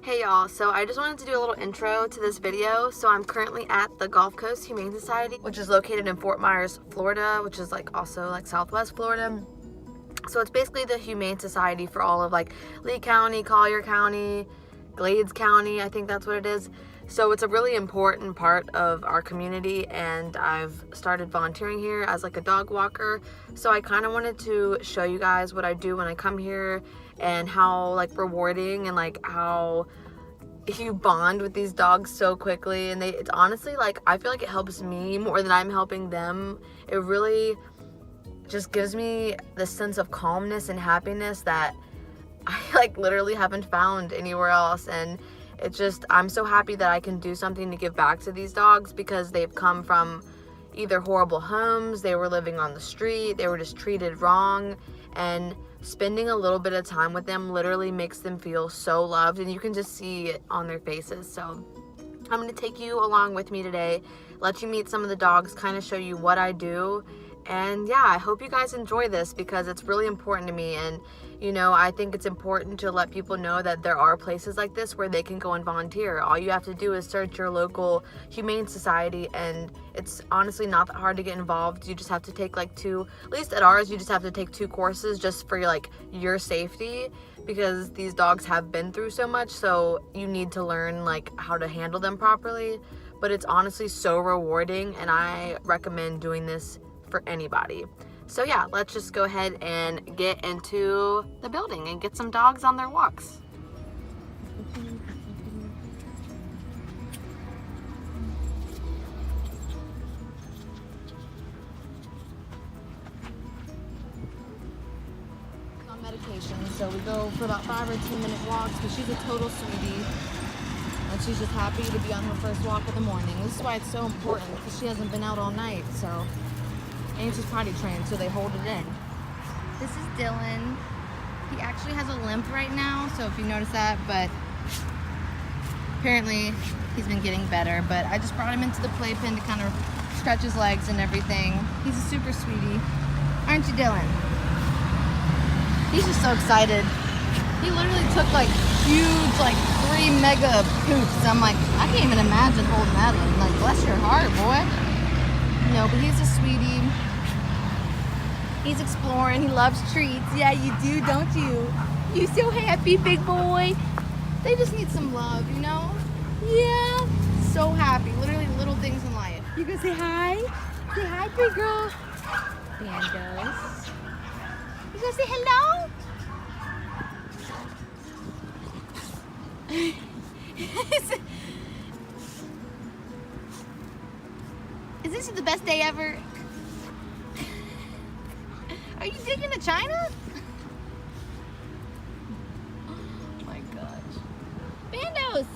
Hey y'all, so I just wanted to do a little intro to this video. So I'm currently at the Gulf Coast Humane Society, which is located in Fort Myers, Florida, which is also Southwest Florida. So it's basically the Humane Society for all of Lee County, Collier County, Glades County, I think that's what it is. So it's a really important part of our community, and I've started volunteering here as a dog walker. So I kind of wanted to show you guys what I do when I come here and how rewarding and how you bond with these dogs so quickly. And it's honestly I feel like it helps me more than I'm helping them. It really just gives me this sense of calmness and happiness that I literally haven't found anywhere else. And it's just, I'm so happy that I can do something to give back to these dogs, because they've come from either horrible homes, they were living on the street, they were just treated wrong, and spending a little bit of time with them literally makes them feel so loved, and you can just see it on their faces. So I'm going to take you along with me today, let you meet some of the dogs, kind of show you what I do. And yeah, I hope you guys enjoy this, because it's really important to me. And I think it's important to let people know that there are places like this where they can go and volunteer. All you have to do is search your local humane society, and it's honestly not that hard to get involved. You just have to take two, at least at ours, you just have to take 2 courses just for your safety, because these dogs have been through so much. So you need to learn how to handle them properly. But it's honestly so rewarding, and I recommend doing this for anybody. So yeah, let's just go ahead and get into the building and get some dogs on their walks. On medication, so we go for about 5 or 10 minute walks, but she's a total sweetie. And she's just happy to be on her first walk of the morning. This is why it's so important, because she hasn't been out all night, so. And she's potty trained, so they hold it in. This is Dylan. He actually has a limp right now, so if you notice that, but apparently he's been getting better. But I just brought him into the playpen to kind of stretch his legs and everything. He's a super sweetie. Aren't you, Dylan? He's just so excited. He literally took huge 3 mega poops. I'm I can't even imagine holding that in. Bless your heart, boy. No, but he's a sweetie. He's exploring. He loves treats. Yeah, you do, don't you? You so happy, big boy. They just need some love, Yeah. So happy. Literally little things in life. You gonna say hi? Say hi, big girl. Bandos. You gonna say hello? Is this the best day ever? Are you digging to China? Oh my gosh. Bandos!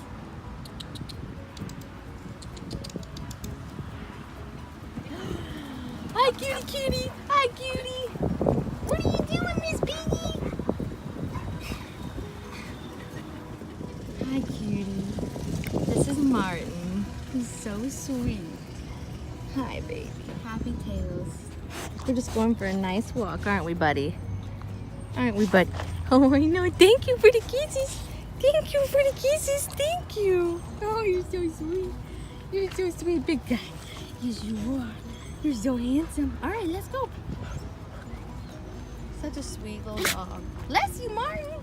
Hi, cutie cutie! Hi, cutie! What are you doing, Miss Piggy? Hi, cutie. This is Martin. He's so sweet. Hi, baby. Happy tails. We're just going for a nice walk, aren't we, buddy? Aren't we, buddy? Oh, I know. Thank you for the kisses. Thank you for the kisses. Thank you. Oh, you're so sweet. You're so sweet, big guy. Yes, you are. You're so handsome. All right, let's go. Such a sweet little dog. Bless you, Martin.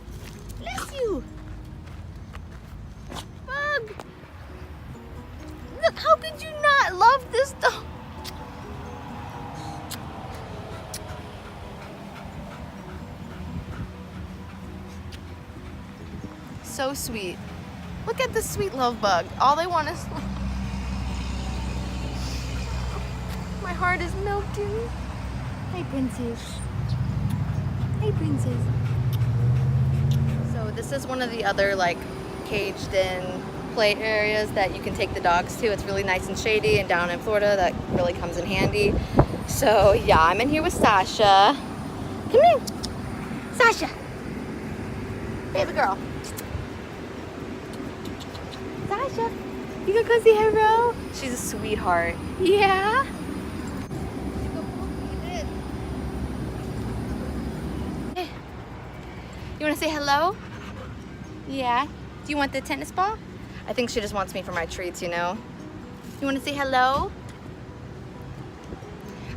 Bless you. Bug. Look, how could you not love this dog? So sweet. Look at this sweet love bug. All they want is... My heart is melting. Hey, princess. Hey, princess. So this is one of the other caged in play areas that you can take the dogs to. It's really nice and shady, and down in Florida that really comes in handy. So yeah, I'm in here with Sasha. Come here. Sasha. Baby girl. Sasha, you gonna go say hello? She's a sweetheart. Yeah? You wanna say hello? Yeah. Do you want the tennis ball? I think she just wants me for my treats, you know? You want to say hello?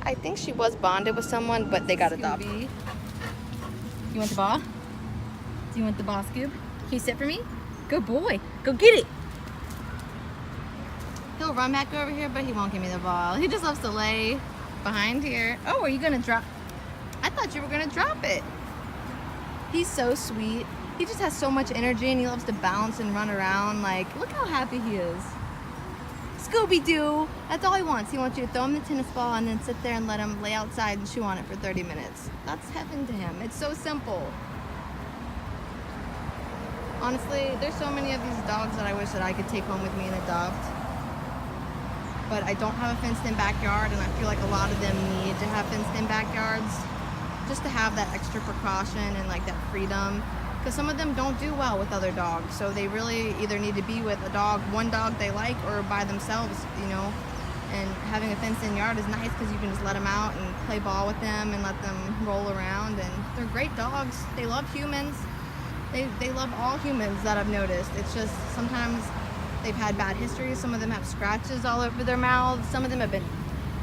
I think she was bonded with someone, but they got adopted. You want the ball? Do you want the ball, Scoob? Can you sit for me? Good boy. Go get it. He'll run back over here, but he won't give me the ball. He just loves to lay behind here. Oh, are you gonna drop? I thought you were gonna drop it. He's so sweet. He just has so much energy and he loves to bounce and run around. Like, look how happy he is. Scooby-Doo. That's all he wants. He wants you to throw him the tennis ball and then sit there and let him lay outside and chew on it for 30 minutes. That's heaven to him. It's so simple. Honestly, there's so many of these dogs that I wish that I could take home with me and adopt. But I don't have a fenced-in backyard, and I feel like a lot of them need to have fenced-in backyards just to have that extra precaution and like that freedom. Because some of them don't do well with other dogs, so they really either need to be with a dog, one dog they like, or by themselves, you know. And having a fenced-in yard is nice because you can just let them out and play ball with them and let them roll around. And they're great dogs. They love humans. They love all humans that I've noticed. It's just sometimes they've had bad histories. Some of them have scratches all over their mouths. Some of them have been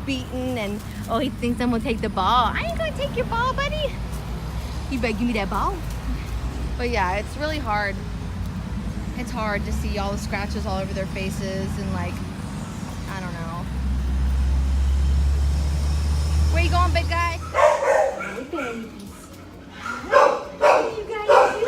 beaten, and oh, he thinks I'm gonna take the ball. I ain't gonna take your ball, buddy. You better give me that ball. But yeah, it's really hard. It's hard to see all the scratches all over their faces and like, I don't know. Where you going, big guy? Hey, babies. What are you guys doing?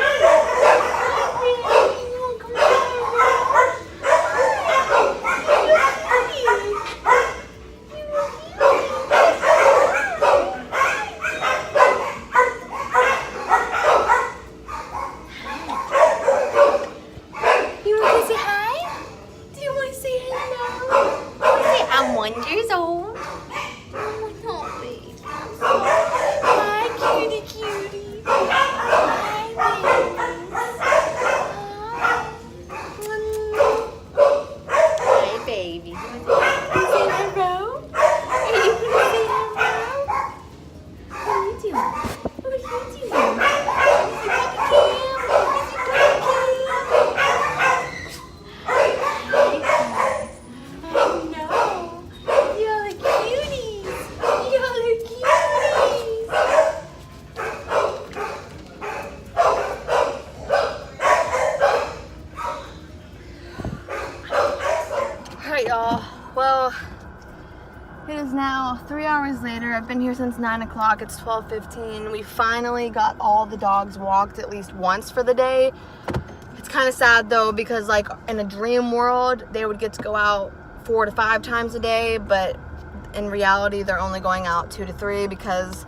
I'm 1 year old. Oh, no, baby. Hi, cutie, cutie. Hi, baby. Hi, baby. You want to say hello? Are you going to say hello? What are you doing? What are you doing? Alright, y'all. Well, it is now 3 hours later. I've been here since 9 o'clock. It's 12:15. We finally got all the dogs walked at least once for the day. It's kind of sad though, because like in a dream world, they would get to go out 4 to 5 times a day, but in reality, they're only going out 2 to 3 because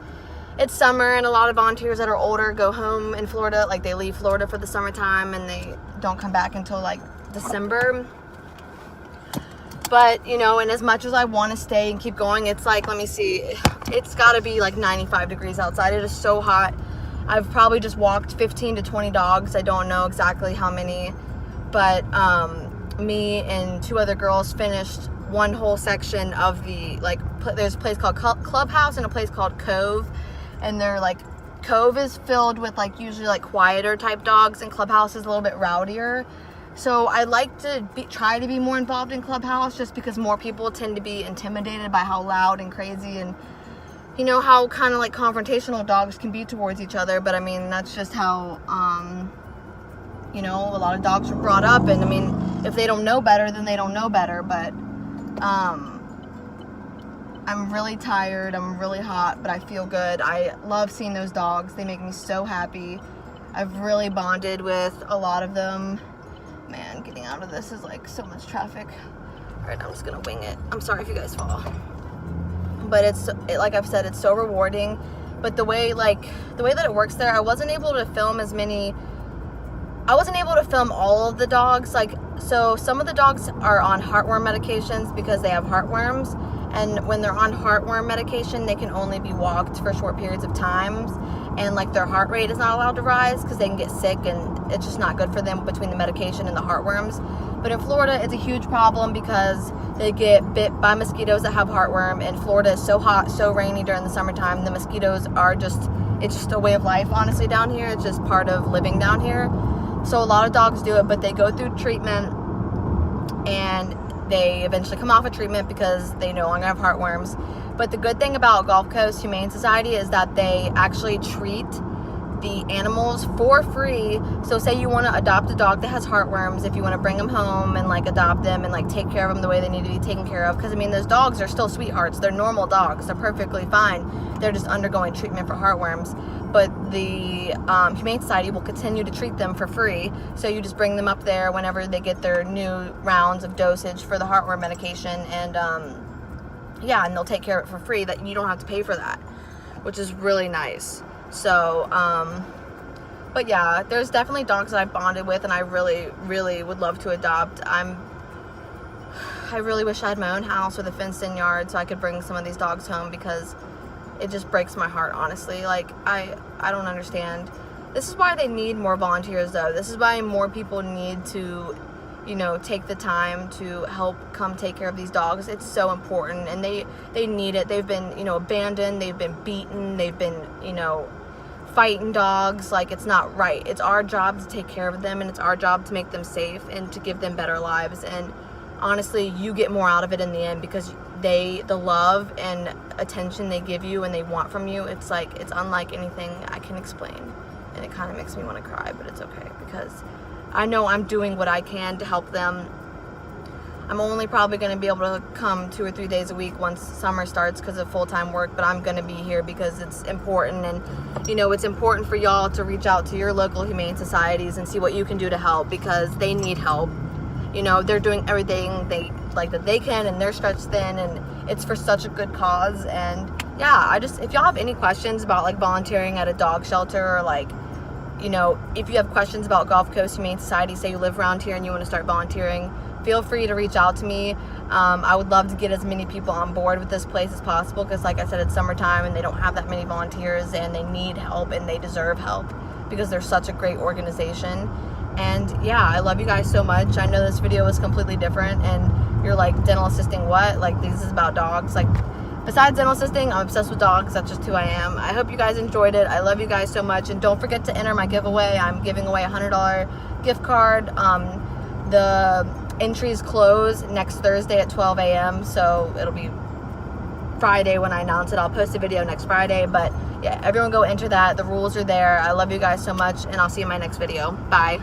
it's summer and a lot of volunteers that are older go home in Florida. Like they leave Florida for the summertime and they don't come back until like December. But, you know, and as much as I want to stay and keep going, it's like, let me see, it's got to be like 95 degrees outside. It is so hot. I've probably just walked 15 to 20 dogs. I don't know exactly how many, but me and 2 other girls finished one whole section of the, like, there's a place called Clubhouse and a place called Cove, and they're like, Cove is filled with like usually like quieter type dogs, and Clubhouse is a little bit rowdier. So I like to try to be more involved in Clubhouse just because more people tend to be intimidated by how loud and crazy and, you know, how kind of like confrontational dogs can be towards each other. But I mean, that's just how, you know, a lot of dogs were brought up. And I mean, if they don't know better, then they don't know better. But I'm really tired. I'm really hot, but I feel good. I love seeing those dogs. They make me so happy. I've really bonded with a lot of them. Man, getting out of this is like so much traffic. All right, I'm just gonna wing it. I'm sorry if you guys fall. But it's like I've said, it's so rewarding. But the way that it works there, I wasn't able to film all of the dogs. Like, so some of the dogs are on heartworm medications because they have heartworms. And when they're on heartworm medication, they can only be walked for short periods of times. And like their heart rate is not allowed to rise because they can get sick and it's just not good for them between the medication and the heartworms. But in Florida, it's a huge problem because they get bit by mosquitoes that have heartworm, and Florida is so hot, so rainy during the summertime. The mosquitoes are it's just a way of life, honestly, down here. It's just part of living down here. So a lot of dogs do it, but they go through treatment and they eventually come off of treatment because they no longer have heartworms. But the good thing about Gulf Coast Humane Society is that they actually treat the animals for free. So say you want to adopt a dog that has heartworms, if you want to bring them home and like adopt them and like take care of them the way they need to be taken care of, because I mean those dogs are still sweethearts, they're normal dogs, they're perfectly fine, they're just undergoing treatment for heartworms. But the Humane Society will continue to treat them for free. So you just bring them up there whenever they get their new rounds of dosage for the heartworm medication, and yeah, and they'll take care of it for free. That you don't have to pay for that, which is really nice. So, but yeah, there's definitely dogs that I bonded with and I really, really would love to adopt. I really wish I had my own house with a fenced-in yard so I could bring some of these dogs home, because it just breaks my heart, honestly. Like, I don't understand. This is why they need more volunteers, though. This is why more people need to, you know, take the time to help come take care of these dogs. It's so important, and they need it. They've been, you know, abandoned, they've been beaten, they've been, you know, fighting dogs. Like, it's not right. It's our job to take care of them, and it's our job to make them safe and to give them better lives. And honestly, you get more out of it in the end, because the love and attention they give you and they want from you, it's like, it's unlike anything I can explain. And it kind of makes me want to cry, but it's okay, because I know I'm doing what I can to help them. I'm only probably going to be able to come 2 or 3 days a week once summer starts because of full-time work, but I'm going to be here because it's important. And you know, it's important for y'all to reach out to your local humane societies and see what you can do to help, because they need help. You know, they're doing everything that they can, and they're stretched thin, and it's for such a good cause. And yeah, if y'all have any questions about like volunteering at a dog shelter, or like, you know, if you have questions about Gulf Coast Humane Society, say you live around here and you want to start volunteering, feel free to reach out to me. I would love to get as many people on board with this place as possible, because like I said, it's summertime and they don't have that many volunteers, and they need help and they deserve help because they're such a great organization. And yeah, I love you guys so much. I know this video was completely different and you're like, dental assisting what? Like, this is about dogs. Like, besides dental assisting, I'm obsessed with dogs. That's just who I am. I hope you guys enjoyed it. I love you guys so much. And don't forget to enter my giveaway. I'm giving away a $100 gift card. The entries close next Thursday at 12 a.m. So it'll be Friday when I announce it. I'll post a video next Friday. But yeah, everyone go enter that. The rules are there. I love you guys so much, and I'll see you in my next video. Bye.